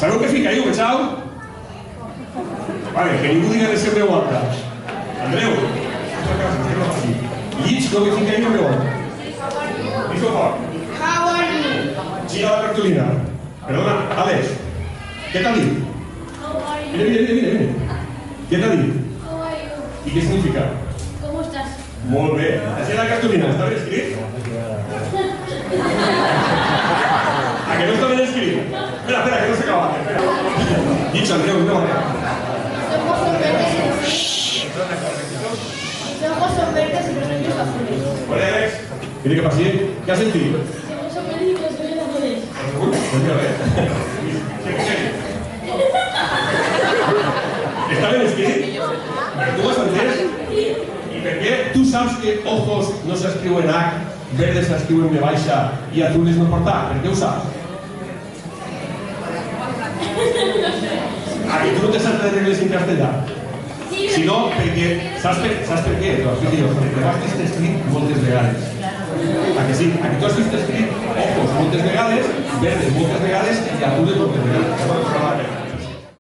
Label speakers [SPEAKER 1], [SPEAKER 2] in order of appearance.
[SPEAKER 1] Sabeu què fica ahí, Betxau? Vale, que ningú diga de ser veu alta. Andreu, llits lo que fica ahí en veu alta. Dice fort.
[SPEAKER 2] How are you?
[SPEAKER 1] Gira la cartulina. Perdona, Alex, què t'ha dit?
[SPEAKER 2] How are you?
[SPEAKER 1] Mira. Què t'ha dit?
[SPEAKER 2] How are you?
[SPEAKER 1] I què significa?
[SPEAKER 2] ¿Cómo estás?
[SPEAKER 1] Molt bé. Així la cartulina, està ben escrit? A que no està ben escrit? Espera, que no s'ha acabat. Llits, Andreu, no.
[SPEAKER 2] Mis ojos son verdes y los suyos azules.
[SPEAKER 1] Hola, Alex. Mira què passi? Què has sentit?
[SPEAKER 2] Según son verdes y los suyos azules.
[SPEAKER 1] Pues mira, està ben escrit? Tu ho has entès? I per què tu saps que ojos no s'escriuen H, verdes s'escriuen B baixa i azules no portar? Per què ho saps? Ah, i tu no te saps les regles en castellà? Si no, perquè... Saps per què? T'ho explico jo. Perquè ho has vist escrit moltes vegades. A que sí? A que tu has vist escrit ojos moltes vegades, verdes moltes vegades i azules moltes vegades.